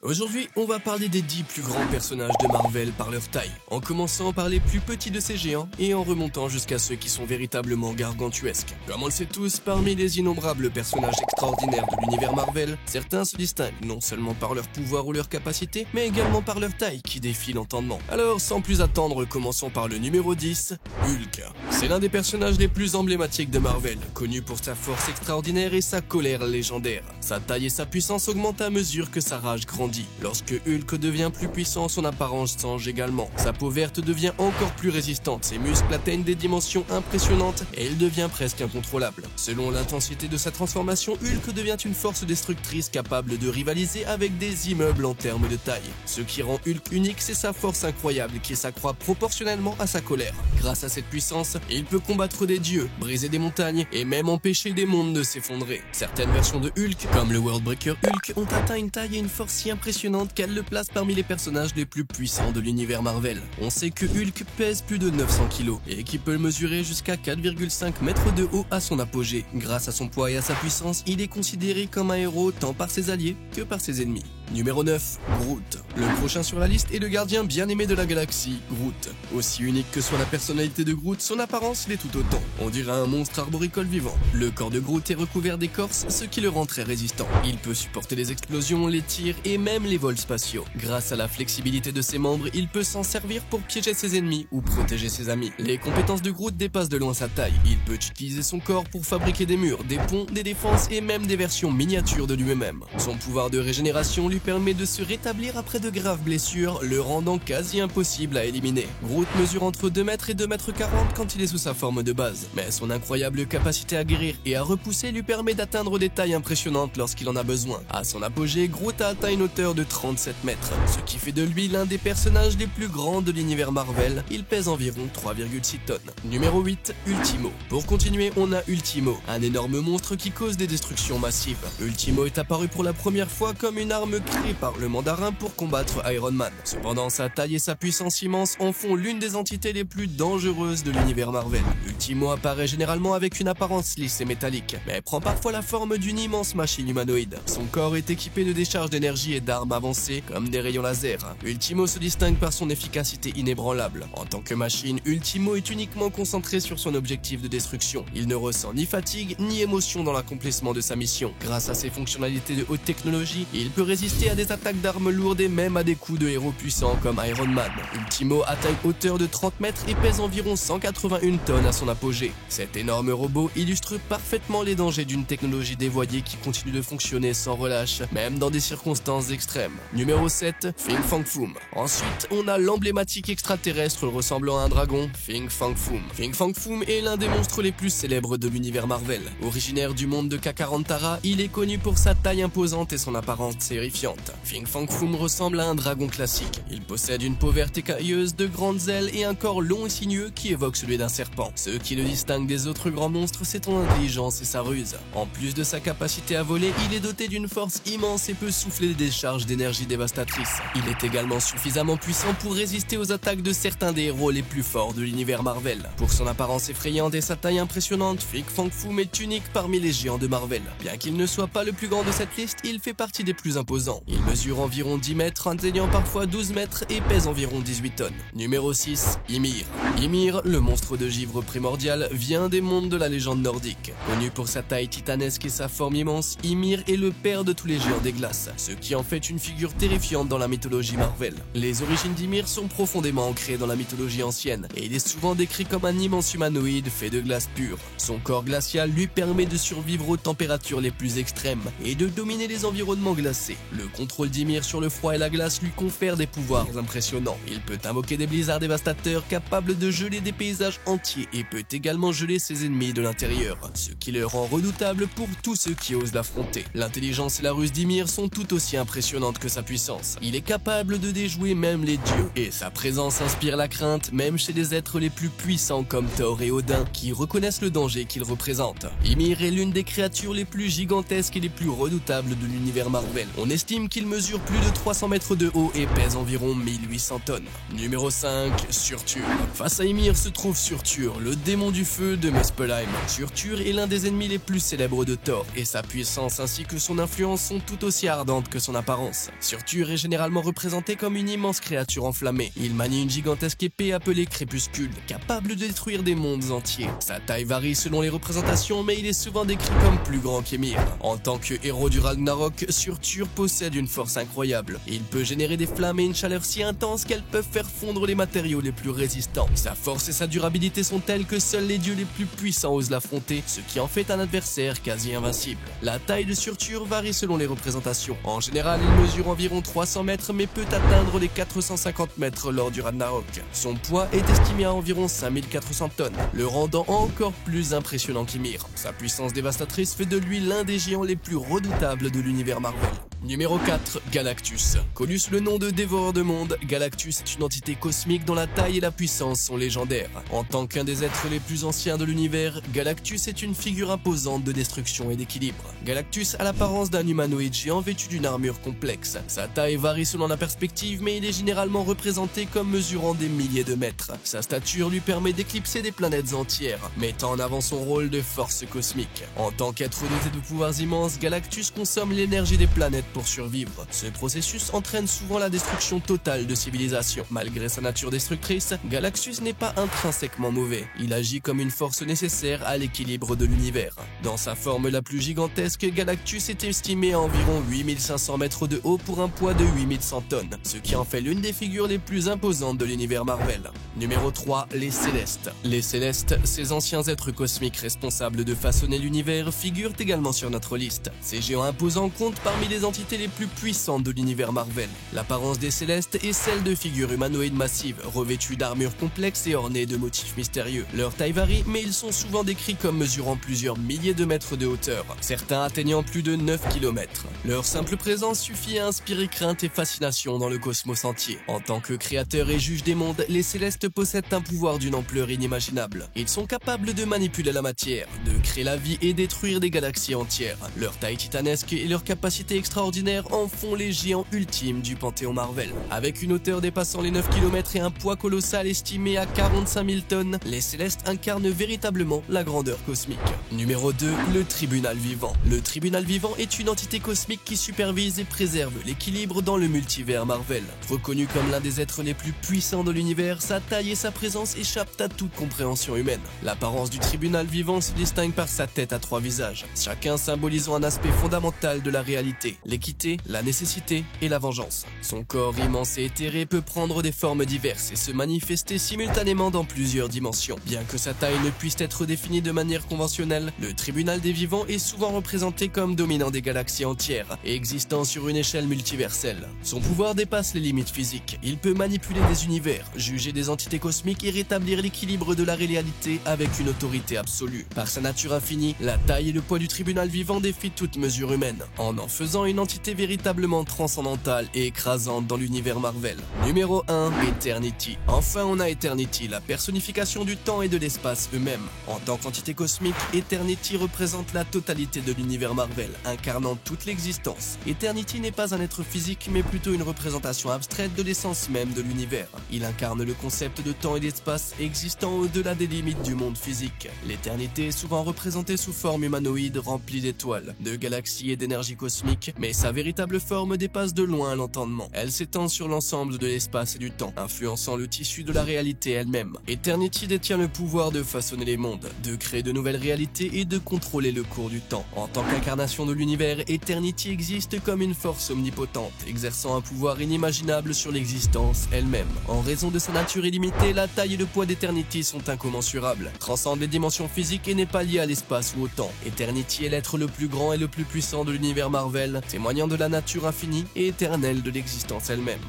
Aujourd'hui, on va parler des 10 plus grands personnages de Marvel par leur taille, en commençant par les plus petits de ces géants et en remontant jusqu'à ceux qui sont véritablement gargantuesques. Comme on le sait tous, parmi les innombrables personnages extraordinaires de l'univers Marvel, certains se distinguent non seulement par leur pouvoir ou leur capacité, mais également par leur taille qui défie l'entendement. Alors, sans plus attendre, commençons par le numéro 10, Hulk. C'est l'un des personnages les plus emblématiques de Marvel, connu pour sa force extraordinaire et sa colère légendaire. Sa taille et sa puissance augmentent à mesure que sa rage grandit. Lorsque Hulk devient plus puissant, son apparence change également. Sa peau verte devient encore plus résistante, ses muscles atteignent des dimensions impressionnantes et il devient presque incontrôlable. Selon l'intensité de sa transformation, Hulk devient une force destructrice capable de rivaliser avec des immeubles en termes de taille. Ce qui rend Hulk unique, c'est sa force incroyable qui s'accroît proportionnellement à sa colère. Grâce à cette puissance, il peut combattre des dieux, briser des montagnes et même empêcher des mondes de s'effondrer. Certaines versions de Hulk, comme le Worldbreaker Hulk, ont atteint une taille et une force si impressionnante qu'elle le place parmi les personnages les plus puissants de l'univers Marvel. On sait que Hulk pèse plus de 900 kg et qu'il peut mesurer jusqu'à 4,5 mètres de haut à son apogée. Grâce à son poids et à sa puissance, il est considéré comme un héros tant par ses alliés que par ses ennemis. Numéro 9, Groot. Le prochain sur la liste est le gardien bien aimé de la galaxie, Groot. Aussi unique que soit la personnalité de Groot, son apparence l'est tout autant. On dirait un monstre arboricole vivant. Le corps de Groot est recouvert d'écorce, ce qui le rend très résistant. Il peut supporter les explosions, les tirs et même les vols spatiaux. Grâce à la flexibilité de ses membres, il peut s'en servir pour piéger ses ennemis ou protéger ses amis. Les compétences de Groot dépassent de loin sa taille. Il peut utiliser son corps pour fabriquer des murs, des ponts, des défenses et même des versions miniatures de lui-même. Son pouvoir de régénération lui permet de se rétablir après de graves blessures, le rendant quasi impossible à éliminer. Groot mesure entre 2 mètres et 2 mètres 40 quand il est sous sa forme de base, mais son incroyable capacité à guérir et à repousser lui permet d'atteindre des tailles impressionnantes lorsqu'il en a besoin. À son apogée, Groot a atteint une hauteur de 37 mètres, ce qui fait de lui l'un des personnages les plus grands de l'univers Marvel. Il pèse environ 3,6 tonnes. Numéro 8, Ultimo. Pour continuer, on a Ultimo, un énorme monstre qui cause des destructions massives. Ultimo est apparu pour la première fois comme une arme créée par le mandarin pour combattre Iron Man. Cependant, sa taille et sa puissance immense en font l'une des entités les plus dangereuses de l'univers Marvel. Ultimo apparaît généralement avec une apparence lisse et métallique, mais prend parfois la forme d'une immense machine humanoïde. Son corps est équipé de décharges d'énergie et d'armes avancées comme des rayons laser. Ultimo se distingue par son efficacité inébranlable. En tant que machine, Ultimo est uniquement concentré sur son objectif de destruction. Il ne ressent ni fatigue ni émotion dans l'accomplissement de sa mission. Grâce à ses fonctionnalités de haute technologie, il peut résister à des attaques d'armes lourdes et même à des coups de héros puissants comme Iron Man. Ultimo atteint une hauteur de 30 mètres et pèse environ 181 tonnes à son apogée. Cet énorme robot illustre parfaitement les dangers d'une technologie dévoyée qui continue de fonctionner sans relâche, même dans des circonstances extrêmes. Numéro 7, Fin Fang Foom. Ensuite, on a l'emblématique extraterrestre ressemblant à un dragon, Fin Fang Foom. Fin Fang Foom est l'un des monstres les plus célèbres de l'univers Marvel. Originaire du monde de Kakarantara, il est connu pour sa taille imposante et son apparence terrifiante. Fin Fang Foom ressemble à un dragon classique. Il possède une peau verte écailleuse, de grandes ailes et un corps long et sinueux qui évoque celui d'un serpent. Ce qui le distingue des autres grands monstres, c'est son intelligence et sa ruse. En plus de sa capacité à voler, il est doté d'une force immense et peut souffler des charges d'énergie dévastatrices. Il est également suffisamment puissant pour résister aux attaques de certains des héros les plus forts de l'univers Marvel. Pour son apparence effrayante et sa taille impressionnante, Fin Fang Foom est unique parmi les géants de Marvel. Bien qu'il ne soit pas le plus grand de cette liste, il fait partie des plus imposants. Il mesure environ 10 mètres, atteignant parfois 12 mètres et pèse environ 18 tonnes. Numéro 6, Ymir. Ymir, le monstre de givre primordial, vient des mondes de la légende nordique. Connu pour sa taille titanesque et sa forme immense, Ymir est le père de tous les géants des glaces, ce qui en fait une figure terrifiante dans la mythologie Marvel. Les origines d'Ymir sont profondément ancrées dans la mythologie ancienne, et il est souvent décrit comme un immense humanoïde fait de glace pure. Son corps glacial lui permet de survivre aux températures les plus extrêmes et de dominer les environnements glacés. Le contrôle d'Ymir sur le froid et la glace lui confère des pouvoirs impressionnants. Il peut invoquer des blizzards dévastateurs capables de geler des paysages entiers et peut également geler ses ennemis de l'intérieur, ce qui le rend redoutable pour tous ceux qui osent l'affronter. L'intelligence et la ruse d'Ymir sont tout aussi impressionnantes que sa puissance. Il est capable de déjouer même les dieux, et sa présence inspire la crainte même chez les êtres les plus puissants comme Thor et Odin qui reconnaissent le danger qu'il représente. Ymir est l'une des créatures les plus gigantesques et les plus redoutables de l'univers Marvel. On estime qu'il mesure plus de 300 mètres de haut et pèse environ 1800 tonnes. Numéro 5, Surtur. Face à Ymir se trouve Surtur, le démon du feu de Muspelheim. Surtur est l'un des ennemis les plus célèbres de Thor, et sa puissance ainsi que son influence sont tout aussi ardentes que son apparence. apparence. Surtur est généralement représenté comme une immense créature enflammée. Il manie une gigantesque épée appelée Crépuscule, capable de détruire des mondes entiers. Sa taille varie selon les représentations, mais il est souvent décrit comme plus grand qu'Ymir. En tant que héros du Ragnarok, Surtur possède une force incroyable. Il peut générer des flammes et une chaleur si intense qu'elles peuvent faire fondre les matériaux les plus résistants. Sa force et sa durabilité sont telles que seuls les dieux les plus puissants osent l'affronter, ce qui en fait un adversaire quasi invincible. La taille de Surtur varie selon les représentations. En général, il mesure environ 300 mètres mais peut atteindre les 450 mètres lors du Ragnarok. Son poids est estimé à environ 5400 tonnes, le rendant encore plus impressionnant qu'Ymir. Sa puissance dévastatrice fait de lui l'un des géants les plus redoutables de l'univers Marvel. Numéro 4, Galactus. Connu sous le nom de dévoreur de monde, Galactus est une entité cosmique dont la taille et la puissance sont légendaires. En tant qu'un des êtres les plus anciens de l'univers, Galactus est une figure imposante de destruction et d'équilibre. Galactus a l'apparence d'un humanoïde géant vêtu d'une armure complexe. Sa taille varie selon la perspective, mais il est généralement représenté comme mesurant des milliers de mètres. Sa stature lui permet d'éclipser des planètes entières, mettant en avant son rôle de force cosmique. En tant qu'être doté de pouvoirs immenses, Galactus consomme l'énergie des planètes pour survivre. Ce processus entraîne souvent la destruction totale de civilisations. Malgré sa nature destructrice, Galactus n'est pas intrinsèquement mauvais. Il agit comme une force nécessaire à l'équilibre de l'univers. Dans sa forme la plus gigantesque, Galactus est estimé à environ 8500 mètres de haut pour un poids de 8100 tonnes, ce qui en fait l'une des figures les plus imposantes de l'univers Marvel. Numéro 3, les Célestes. Les Célestes, ces anciens êtres cosmiques responsables de façonner l'univers, figurent également sur notre liste. Ces géants imposants comptent parmi les entités les plus puissantes de l'univers Marvel. L'apparence des Célestes est celle de figures humanoïdes massives, revêtues d'armures complexes et ornées de motifs mystérieux. Leur taille varie, mais ils sont souvent décrits comme mesurant plusieurs milliers de mètres de hauteur, certains atteignant plus de 9 km. Leur simple présence suffit à inspirer crainte et fascination dans le cosmos entier. En tant que créateurs et juges des mondes, les Célestes possèdent un pouvoir d'une ampleur inimaginable. Ils sont capables de manipuler la matière, de créer la vie et détruire des galaxies entières. Leur taille titanesque et leur capacité extraordinaire en font les géants ultimes du panthéon Marvel. Avec une hauteur dépassant les 9 km et un poids colossal estimé à 45 000 tonnes, les Célestes incarnent véritablement la grandeur cosmique. Numéro 2, le Tribunal Vivant. Le Tribunal Vivant est une entité cosmique qui supervise et préserve l'équilibre dans le multivers Marvel. Reconnu comme l'un des êtres les plus puissants de l'univers, sa taille et sa présence échappent à toute compréhension humaine. L'apparence du Tribunal Vivant se distingue par sa tête à 3 visages, chacun symbolisant un aspect fondamental de la réalité, l'équité, la nécessité et la vengeance. Son corps immense et éthéré peut prendre des formes diverses et se manifester simultanément dans plusieurs dimensions. Bien que sa taille ne puisse être définie de manière conventionnelle, le Tribunal des Vivants est souvent représenté comme dominant des galaxies entières et existant sur une échelle multiverselle. Son pouvoir dépasse les limites physiques. Il peut manipuler des univers, juger des entités cosmiques et rétablir l'équilibre de la réalité avec une autorité absolue. Par sa nature infinie, la taille et le poids du Tribunal Vivant défient toute mesure humaine, en faisant une entité véritablement transcendantale et écrasante dans l'univers Marvel. Numéro 1, Eternity. Enfin, on a Eternity, la personnification du temps et de l'espace eux-mêmes. En tant qu'entité cosmique, Eternity représente la totalité de l'univers Marvel, incarnant toute l'existence. Eternity n'est pas un être physique, mais plutôt une représentation abstraite de l'essence même de l'univers. Il incarne le concept de temps et d'espace existant au-delà des limites du monde physique. L'éternité est souvent représentée sous forme humanoïde remplie d'étoiles, de galaxies et d'énergie cosmique, mais sa véritable forme dépasse de loin l'entendement. Elle s'étend sur l'ensemble de l'espace et du temps, influençant le tissu de la réalité elle-même. Eternity détient le pouvoir de façonner les mondes, de créer de nouvelles réalités et de contrôler le cours du temps. En tant qu'incarnation de l'univers, Eternity existe comme une force omnipotente, exerçant un pouvoir inimaginable sur l'existence elle-même. En raison de sa nature illimitée, la taille et le poids d'Eternity sont incommensurables, transcendent les dimensions physiques et n'est pas lié à l'espace ou au temps. Eternity est l'être le plus grand et le plus puissant de l'univers Marvel, témoignant de la nature infinie et éternelle de l'existence elle-même.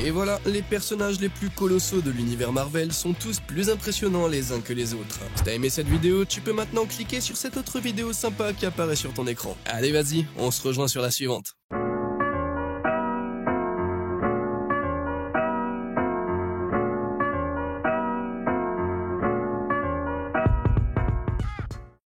Et voilà, les personnages les plus colossaux de l'univers Marvel sont tous plus impressionnants les uns que les autres. Si t'as aimé cette vidéo, tu peux maintenant cliquer sur cette autre vidéo sympa qui apparaît sur ton écran. Allez vas-y, on se rejoint sur la suivante.